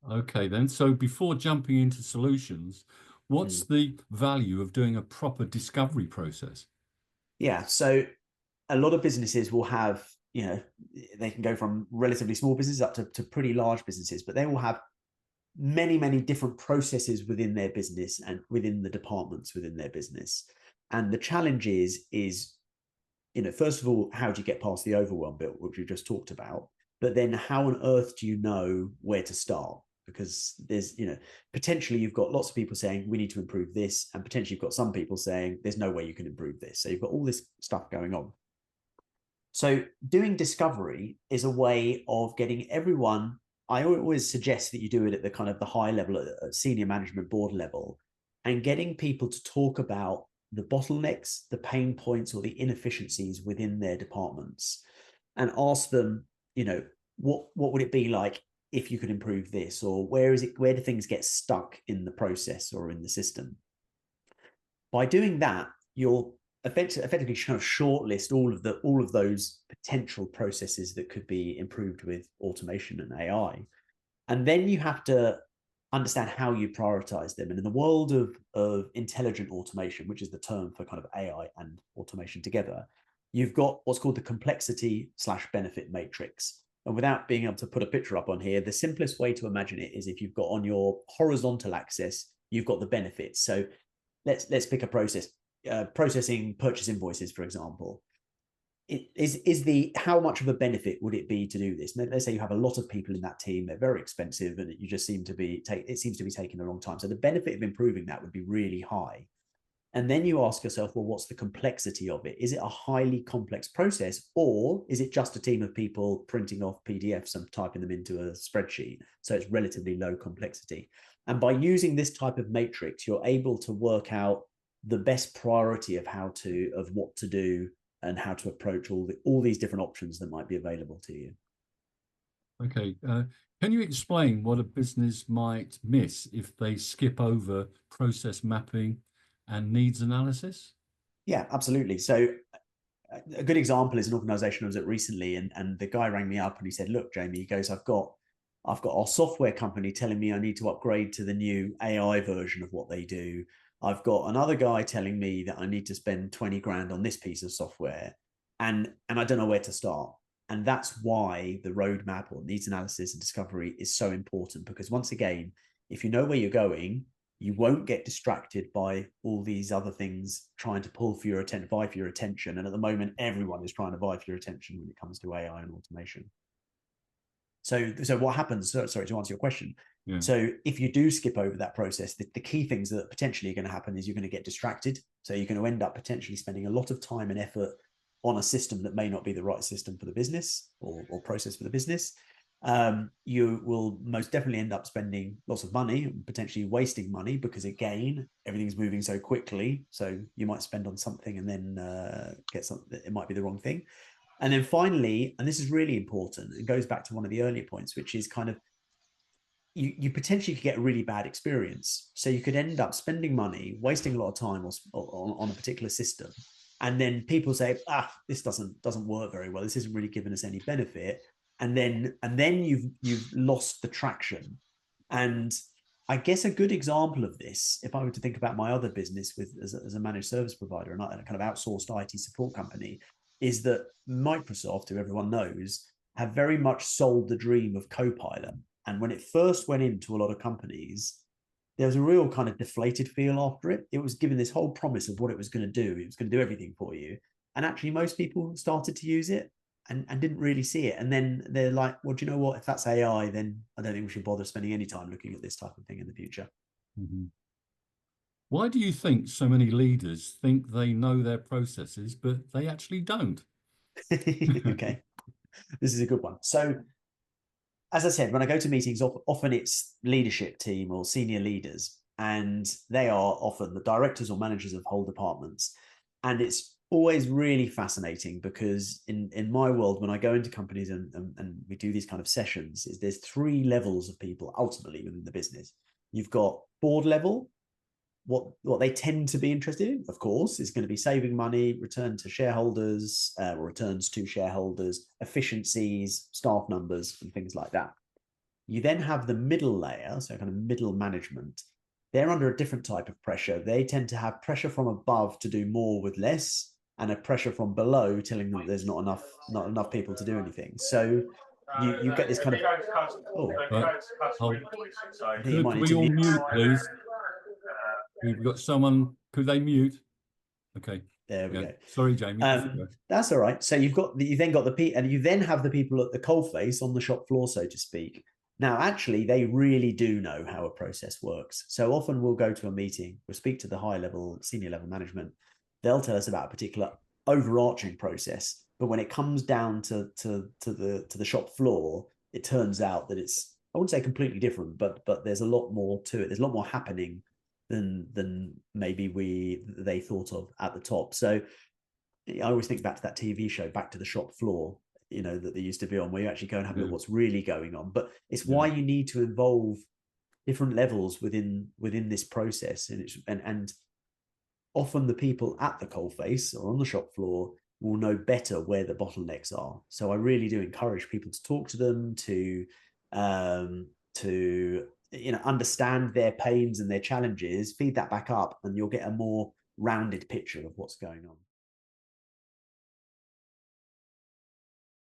Okay, then. So before jumping into solutions, what's Mm. the value of doing a proper discovery process? Yeah. So a lot of businesses will have, they can go from relatively small businesses up to pretty large businesses, but they will have many, many different processes within their business and within the departments within their business. And the challenge is, first of all, how do you get past the overwhelm bit, which we just talked about? But then how on earth do you know where to start? Because there's, potentially you've got lots of people saying we need to improve this, and potentially you've got some people saying there's no way you can improve this. So you've got all this stuff going on. So doing discovery is a way of getting everyone. I always suggest that you do it at the kind of the high level, at senior management board level, and getting people to talk about the bottlenecks, the pain points, or the inefficiencies within their departments, and ask them, what would it be like if you could improve this, or where do things get stuck in the process or in the system? By doing that, you'll effectively kind of shortlist all of those potential processes that could be improved with automation and AI. And then you have to understand how you prioritize them. And in the world of intelligent automation, which is the term for kind of AI and automation together, you've got what's called the complexity slash benefit matrix. And without being able to put a picture up on here, the simplest way to imagine it is if you've got on your horizontal axis, you've got the benefits. So let's pick a process, processing purchase invoices, for example. Is the how much of a benefit would it be to do this? Let's say you have a lot of people in that team, they're very expensive, and you just seem to be it seems to be taking a long time. So the benefit of improving that would be really high. And then you ask yourself, well, what's the complexity of it? Is it a highly complex process, or is it just a team of people printing off PDFs and typing them into a spreadsheet? So it's relatively low complexity. And by using this type of matrix, you're able to work out the best priority of what to do and how to approach all these different options that might be available to you. Okay, can you explain what a business might miss if they skip over process mapping and needs analysis? Yeah, absolutely. So a good example is an organization I was at recently, and the guy rang me up and he said, "Look, Jamie," he goes, I've got our software company telling me I need to upgrade to the new AI version of what they do. I've got another guy telling me that I need to spend 20 grand on this piece of software, and I don't know where to start." And that's why the roadmap or needs analysis and discovery is so important, because once again, if you know where you're going, you won't get distracted by all these other things trying to pull for your attention, vie for your attention. And at the moment, everyone is trying to vie for your attention when it comes to AI and automation. So what happens? Sorry, to answer your question. Yeah. So if you do skip over that process, the key things that potentially are going to happen is you're going to get distracted. So you're going to end up potentially spending a lot of time and effort on a system that may not be the right system for the business or process for the business. You will most definitely end up spending lots of money and potentially wasting money, because again, everything's moving so quickly. So you might spend on something and then get something, it might be the wrong thing. And then finally, and this is really important, it goes back to one of the earlier points, which is kind of you potentially could get a really bad experience. So you could end up spending money, wasting a lot of time on a particular system. And then people say, this doesn't work very well. This isn't really giving us any benefit. And then you've lost the traction. And I guess a good example of this, if I were to think about my other business as a managed service provider and a kind of outsourced IT support company, is that Microsoft, who everyone knows, have very much sold the dream of Copilot. And when it first went into a lot of companies, there was a real kind of deflated feel after it. It was given this whole promise of what it was going to do. It was going to do everything for you. And actually, most people started to use it and didn't really see it. And then they're like, well, do you know what? If that's AI, then I don't think we should bother spending any time looking at this type of thing in the future. Mhm. Why do you think so many leaders think they know their processes, but they actually don't? Okay, this is a good one. So as I said, when I go to meetings, often it's leadership team or senior leaders, and they are often the directors or managers of whole departments. And it's always really fascinating, because in my world, when I go into companies and we do these kind of sessions, is there's three levels of people ultimately within the business. You've got board level. What they tend to be interested in, of course, is going to be saving money, return to shareholders, or returns to shareholders, efficiencies, staff numbers, and things like that. You then have the middle layer, so kind of middle management. They're under a different type of pressure. They tend to have pressure from above to do more with less, and a pressure from below telling them that there's not enough people to do anything. So you get this kind of, oh, Hold. I think you might Could need we to all mute. mute, please? We've got someone. Could they mute? Okay. There we Yeah. go. Sorry, Jamie. Off you go. That's all right. So you then got and you then have the people at the coalface on the shop floor, so to speak. Now, actually, they really do know how a process works. So often we'll go to a meeting, we'll speak to the high level, senior level management. They'll tell us about a particular overarching process, but when it comes down to the shop floor, it turns out that it's, I wouldn't say completely different, but there's a lot more to it. There's a lot more happening than maybe they thought of at the top. So I always think back to that TV show, Back to the Shop Floor, that they used to be on, where you actually go and have a look at what's really going on. But it's why you need to involve different levels within this process, and often the people at the coalface or on the shop floor will know better where the bottlenecks are. So I really do encourage people to talk to them, to understand their pains and their challenges, feed that back up, and you'll get a more rounded picture of what's going on.